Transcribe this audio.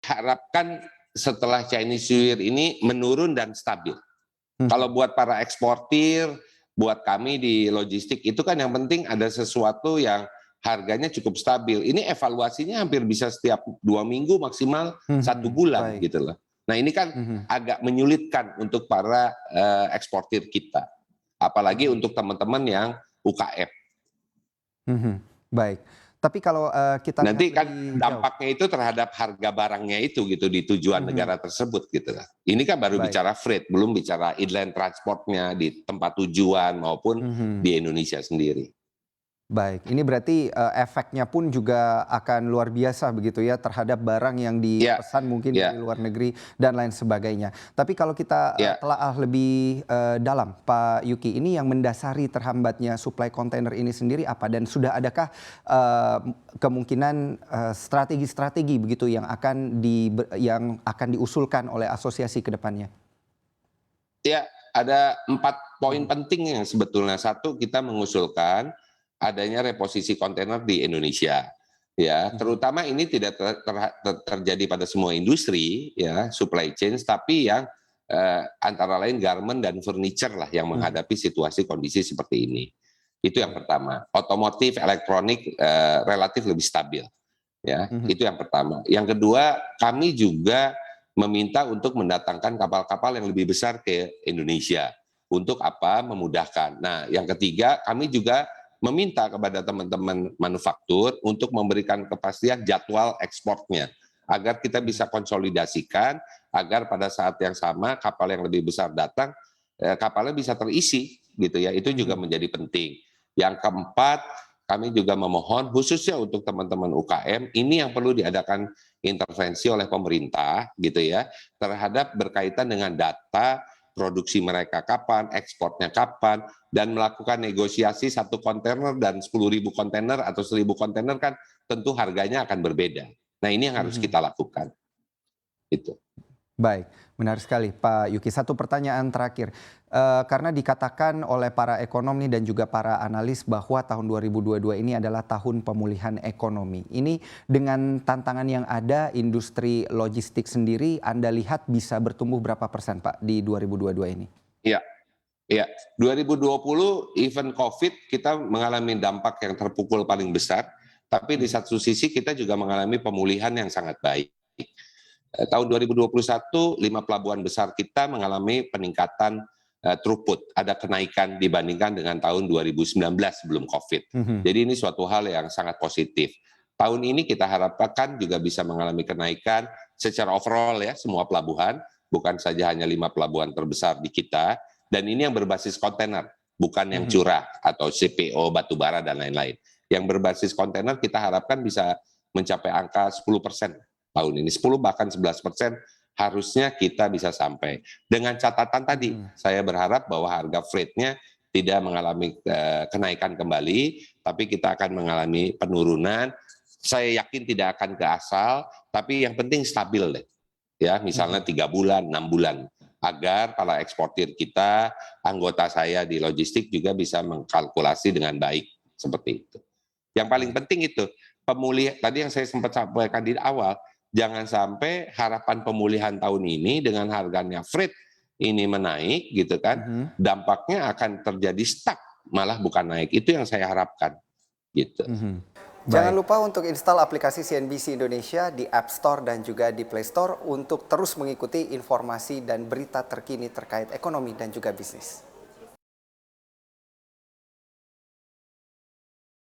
harapkan setelah Chinese New Year ini menurun dan stabil. Kalau buat para eksportir, buat kami di logistik itu kan yang penting ada sesuatu yang harganya cukup stabil. Ini evaluasinya hampir bisa setiap 2 minggu maksimal 1 bulan Baik. gitu loh. Nah ini kan agak menyulitkan untuk para eksportir kita, apalagi untuk teman-teman yang UKM. Baik. Tapi kalau kita lihat Nanti kan lebih jauh. dampaknya itu terhadap harga barangnya itu gitu di tujuan negara tersebut gitu lah. Ini kan baru Baik. bicara freight, belum bicara inland transportnya di tempat tujuan maupun di Indonesia sendiri. Baik, ini berarti efeknya pun juga akan luar biasa begitu ya terhadap barang yang Ya, dipesan mungkin ya, dari luar negeri dan lain sebagainya. Tapi kalau kita ya. telaah lebih dalam, Pak Yuki, ini yang mendasari terhambatnya suplai kontainer ini sendiri apa? Dan sudah adakah kemungkinan strategi-strategi begitu yang akan diusulkan oleh asosiasi ke depannya? Ya, ada 4 poin penting yang sebetulnya. Satu, kita mengusulkan adanya reposisi kontainer di Indonesia. Ya, terutama ini tidak terjadi pada semua industri ya, supply chain, tapi yang antara lain garment dan furniture lah yang menghadapi situasi kondisi seperti ini. Itu yang pertama. Otomotif, elektronik relatif lebih stabil. Ya, itu yang pertama. Yang kedua, kami juga meminta untuk mendatangkan kapal-kapal yang lebih besar ke Indonesia. Untuk apa? Memudahkan. Nah, yang ketiga, kami juga meminta kepada teman-teman manufaktur untuk memberikan kepastian jadwal ekspornya agar kita bisa konsolidasikan, agar pada saat yang sama kapal yang lebih besar datang, kapalnya bisa terisi gitu ya. Itu juga menjadi penting. Yang keempat, kami juga memohon khususnya untuk teman-teman UKM ini yang perlu diadakan intervensi oleh pemerintah gitu ya terhadap berkaitan dengan data produksi mereka kapan, ekspornya kapan, dan melakukan negosiasi 1 kontainer dan 10.000 kontainer atau 1.000 kontainer kan tentu harganya akan berbeda. Nah ini yang harus kita lakukan. Itu. Baik, benar sekali Pak Yuki. Satu pertanyaan terakhir, karena dikatakan oleh para ekonomi dan juga para analis bahwa tahun 2022 ini adalah tahun pemulihan ekonomi. Ini dengan tantangan yang ada, industri logistik sendiri Anda lihat bisa bertumbuh berapa persen Pak di 2022 ini? Iya, iya. 2020 event COVID kita mengalami dampak yang terpukul paling besar, tapi di satu sisi kita juga mengalami pemulihan yang sangat baik. Tahun 2021, 5 pelabuhan besar kita mengalami peningkatan throughput, ada kenaikan dibandingkan dengan tahun 2019 sebelum COVID. Jadi ini suatu hal yang sangat positif. Tahun ini kita harapkan juga bisa mengalami kenaikan secara overall ya, semua pelabuhan, bukan saja hanya 5 pelabuhan terbesar di kita, dan ini yang berbasis kontainer, bukan yang curah atau CPO, batubara, dan lain-lain. Yang berbasis kontainer kita harapkan bisa mencapai angka 10% tahun ini, 10 bahkan 11% harusnya kita bisa sampai. Dengan catatan tadi, saya berharap bahwa harga freight-nya tidak mengalami kenaikan kembali, tapi kita akan mengalami penurunan. Saya yakin tidak akan ke asal, tapi yang penting stabil deh. Ya, misalnya 3 bulan, 6 bulan, agar para eksportir kita, anggota saya di logistik juga bisa mengkalkulasi dengan baik seperti itu. Yang paling penting itu pemulihan tadi yang saya sempat sampaikan di awal. Jangan sampai harapan pemulihan tahun ini dengan harganya freight ini menaik gitu kan, dampaknya akan terjadi stuck, malah bukan naik. Itu yang saya harapkan. Gitu. Jangan lupa untuk install aplikasi CNBC Indonesia di App Store dan juga di Play Store untuk terus mengikuti informasi dan berita terkini terkait ekonomi dan juga bisnis.